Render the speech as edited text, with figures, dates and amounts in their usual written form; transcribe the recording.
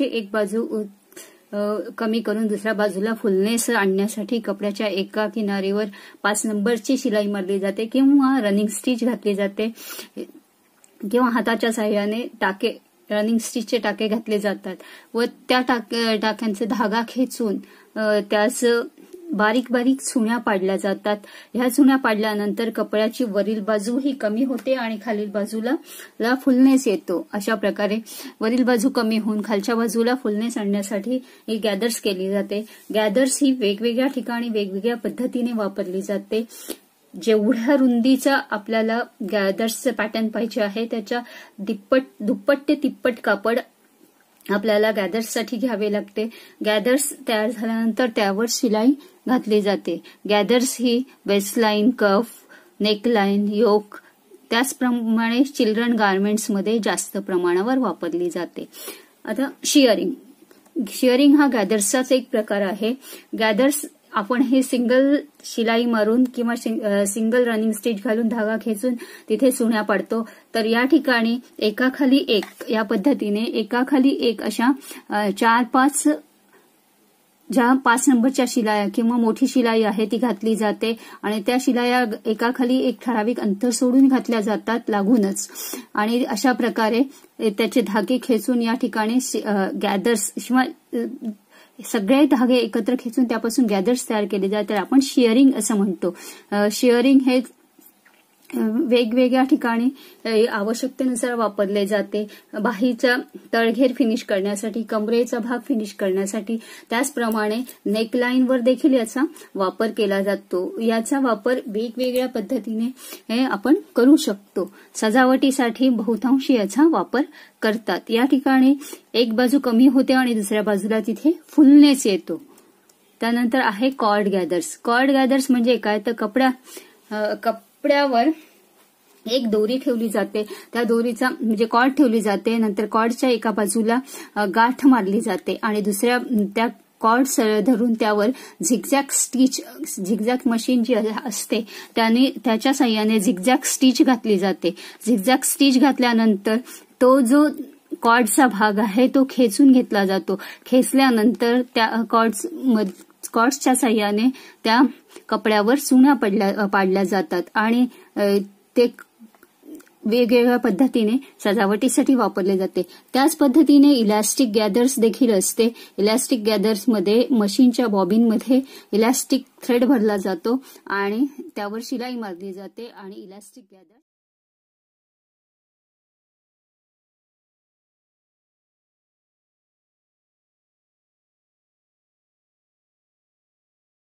एक बाजू कमी करून दुसऱ्या बाजूला फुलनेस आणण्यासाठी कपड्याच्या एका किनारीवर 5 नंबरची शिलाई मारली जाते किंवा रनिंग स्टिच घातली जाते किंवा हाताच्या साहाय्याने रनिंग स्टिचचे टाके घातले जातात व त्या टाक्यांचे धागा खेचून त्यास बारीक बारीक चुण्या पाडल्या जातात। ह्या चुण्या पाडल्यानंतर कपड्याची वरील बाजू ही कमी होते आणि खालील बाजूला फुलनेस येतो। अशा प्रकारे वरील बाजू कमी होऊन खालच्या बाजूला फुलनेस आणण्यासाठी ही गॅदर्स केली जाते। गॅदर्स ही वेगवेगळ्या ठिकाणी वेगवेगळ्या पद्धतीने वापरली जाते। जेवढ्या रुंदीचा आपल्याला गॅदर्सचे पॅटर्न पाहिजे आहे त्याच्या दुप्पट ते तिप्पट कापड आपल्याला गॅदर्ससाठी घ्यावे लागते। गॅदर्स तयार झाल्यानंतर त्यावर शिलाई घातली जाते। गॅदर्स ही वेस्टलाईन, कफ, नेकलाईन, योक त्याचप्रमाणे चिल्ड्रन गार्मेंट्समध्ये जास्त प्रमाणावर वापरली जाते। आता शिअरिंग हा गॅदर्सचाच एक प्रकार आहे। गॅदर्स आपण हे सिंगल शिलाई मारून किंवा सिंगल रनिंग स्टिच घालून धागा खेचून तिथे चुण्या पाडतो। तर या ठिकाणी एकाखाली एक या पद्धतीने एकाखाली एक अशा 4-5 ज्या 5 नंबरच्या शिलाया किंवा मोठी शिलाई आहे ती घातली जाते आणि त्या शिलाया एकाखाली एक ठराविक अंतर सोडून घातल्या जातात लागूनच आणि अशा प्रकारे त्याचे धागे खेचून या ठिकाणी गॅदर्स किंवा सगळे धागे एकत्र खेचून त्यापासून गॅदर्स तयार केले जातात। तर आपण शिअरिंग असं म्हणतो। शिअरिंग हे वेगवेगळ्या ठिकाणी आवश्यकतेनुसार वापरले जाते। बाहीचा तळघेर फिनिश करण्यासाठी, कमरेचा भाग फिनिश करण्यासाठी, त्याचप्रमाणे नेकलाईनवर देखील याचा वापर केला जातो। याचा वापर वेगवेगळ्या पद्धतीने आपण करू शकतो। सजावटीसाठी बहुतांशी याचा वापर करतात। या ठिकाणी एक बाजू कमी होते आणि दुसऱ्या बाजूला तिथे फुलनेस येतो। त्यानंतर आहे कॉर्ड गॅदर्स। कॉर्ड गॅदर्स म्हणजे काय तर कपड्यावर एक दोरी ठेवली जाते, त्या दोरीचा म्हणजे कॉर्ड ठेवली जाते, नंतर कॉर्डच्या एका बाजूला गाठ मारली जाते आणि दुसऱ्या त्या कॉर्ड धरून त्यावर झिगझॅग मशीन जी असते त्याच्या साहाय्याने झिगझॅग स्टिच घातली जाते। झिगझॅग स्टिच घातल्यानंतर तो जो कॉर्डचा भाग आहे तो खेचून घेतला जातो। खेचल्यानंतर त्या कॉर्ड्सच्या साहाय्याने त्या कपड्यावर चुण्या पाडल्या जातात आणि ते वेगवेगळ्या पद्धतीने सजावटीसाठी वापरले जाते। त्याच पद्धतीने इलास्टिक गॅदर्स देखील असते। इलास्टिक गॅदर्समध्ये मशीनच्या बॉबिनमध्ये इलास्टिक थ्रेड भरला जातो आणि त्यावर शिलाई मारली जाते आणि इलास्टिक गॅदर